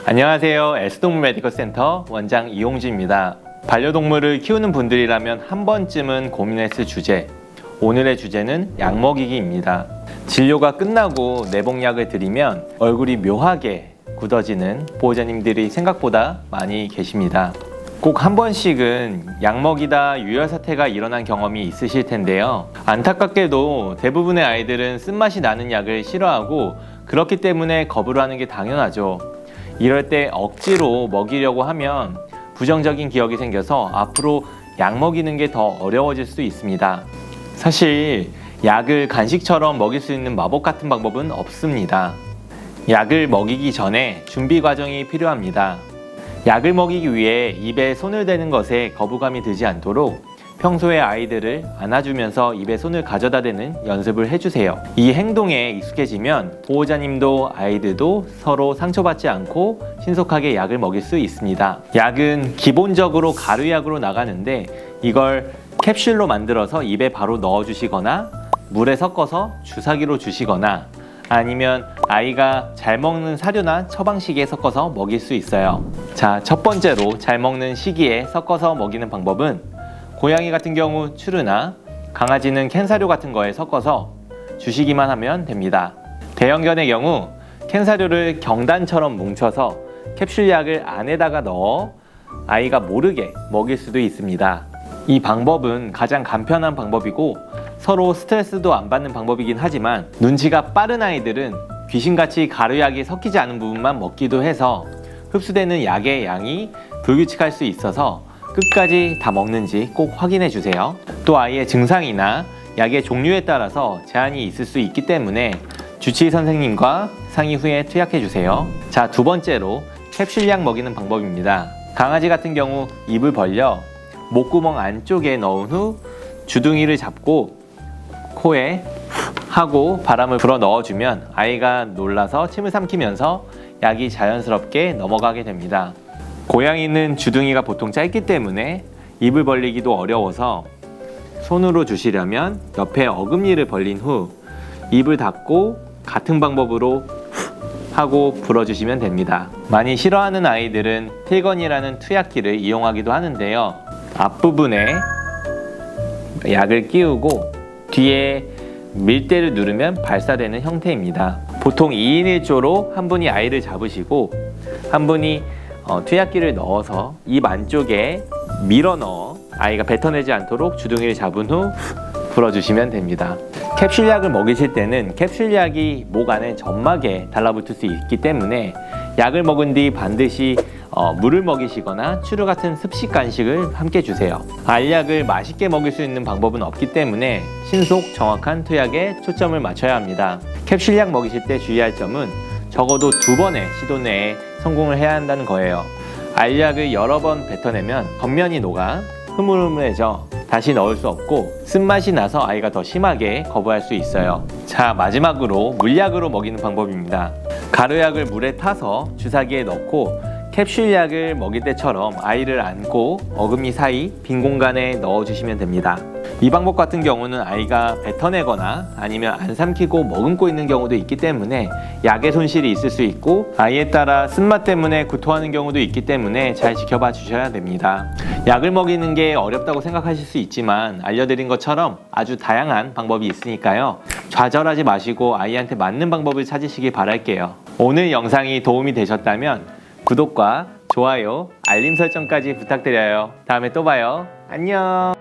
안녕하세요. S동물 메디컬 센터 원장 이용주입니다. 반려동물을 키우는 분들이라면 한 번쯤은 고민했을 주제, 오늘의 주제는 약 먹이기입니다. 진료가 끝나고 내복약을 드리면 얼굴이 묘하게 굳어지는 보호자님들이 생각보다 많이 계십니다. 꼭 한 번씩은 약 먹이다 유혈 사태가 일어난 경험이 있으실 텐데요. 안타깝게도 대부분의 아이들은 쓴맛이 나는 약을 싫어하고 그렇기 때문에 거부를 하는 게 당연하죠. 이럴 때 억지로 먹이려고 하면 부정적인 기억이 생겨서 앞으로 약 먹이는 게 더 어려워질 수 있습니다. 사실 약을 간식처럼 먹일 수 있는 마법 같은 방법은 없습니다. 약을 먹이기 전에 준비 과정이 필요합니다. 약을 먹이기 위해 입에 손을 대는 것에 거부감이 들지 않도록 평소에 아이들을 안아주면서 입에 손을 가져다 대는 연습을 해주세요. 이 행동에 익숙해지면 보호자님도 아이들도 서로 상처받지 않고 신속하게 약을 먹일 수 있습니다. 약은 기본적으로 가루약으로 나가는데 이걸 캡슐로 만들어서 입에 바로 넣어주시거나 물에 섞어서 주사기로 주시거나 아니면 아이가 잘 먹는 사료나 처방식에 섞어서 먹일 수 있어요. 자, 첫 번째로 잘 먹는 시기에 섞어서 먹이는 방법은 고양이 같은 경우 추르나 강아지는 캔사료 같은 거에 섞어서 주시기만 하면 됩니다. 대형견의 경우 캔사료를 경단처럼 뭉쳐서 캡슐약을 안에다가 넣어 아이가 모르게 먹일 수도 있습니다. 이 방법은 가장 간편한 방법이고 서로 스트레스도 안 받는 방법이긴 하지만 눈치가 빠른 아이들은 귀신같이 가루약이 섞이지 않은 부분만 먹기도 해서 흡수되는 약의 양이 불규칙할 수 있어서 끝까지 다 먹는지 꼭 확인해 주세요. 또 아이의 증상이나 약의 종류에 따라서 제한이 있을 수 있기 때문에 주치의 선생님과 상의 후에 투약해 주세요. 자, 두 번째로 캡슐약 먹이는 방법입니다. 강아지 같은 경우 입을 벌려 목구멍 안쪽에 넣은 후 주둥이를 잡고 코에 하고 바람을 불어 넣어주면 아이가 놀라서 침을 삼키면서 약이 자연스럽게 넘어가게 됩니다. 고양이는 주둥이가 보통 짧기 때문에 입을 벌리기도 어려워서 손으로 주시려면 옆에 어금니를 벌린 후 입을 닫고 같은 방법으로 하고 불어주시면 됩니다. 많이 싫어하는 아이들은 필건이라는 투약기를 이용하기도 하는데요. 앞부분에 약을 끼우고 뒤에 밀대를 누르면 발사되는 형태입니다. 보통 2인 1조로 한 분이 아이를 잡으시고 한 분이 투약기를 넣어서 입 안쪽에 밀어 넣어 아이가 뱉어내지 않도록 주둥이를 잡은 후 불어주시면 됩니다. 캡슐약을 먹이실 때는 캡슐약이 목 안에 점막에 달라붙을 수 있기 때문에 약을 먹은 뒤 반드시 물을 먹이시거나 추루 같은 습식 간식을 함께 주세요. 알약을 맛있게 먹일 수 있는 방법은 없기 때문에 신속 정확한 투약에 초점을 맞춰야 합니다. 캡슐약 먹이실 때 주의할 점은 적어도 2번의 시도 내에 성공을 해야 한다는 거예요. 알약을 여러 번 뱉어내면 겉면이 녹아 흐물흐물해져 다시 넣을 수 없고 쓴맛이 나서 아이가 더 심하게 거부할 수 있어요. 자, 마지막으로 물약으로 먹이는 방법입니다. 가루약을 물에 타서 주사기에 넣고 캡슐약을 먹일 때처럼 아이를 안고 어금니 사이 빈 공간에 넣어주시면 됩니다. 이 방법 같은 경우는 아이가 뱉어내거나 아니면 안 삼키고 머금고 있는 경우도 있기 때문에 약의 손실이 있을 수 있고 아이에 따라 쓴맛 때문에 구토하는 경우도 있기 때문에 잘 지켜봐 주셔야 됩니다. 약을 먹이는 게 어렵다고 생각하실 수 있지만 알려드린 것처럼 아주 다양한 방법이 있으니까요. 좌절하지 마시고 아이한테 맞는 방법을 찾으시길 바랄게요. 오늘 영상이 도움이 되셨다면 구독과 좋아요, 알림 설정까지 부탁드려요. 다음에 또 봐요. 안녕.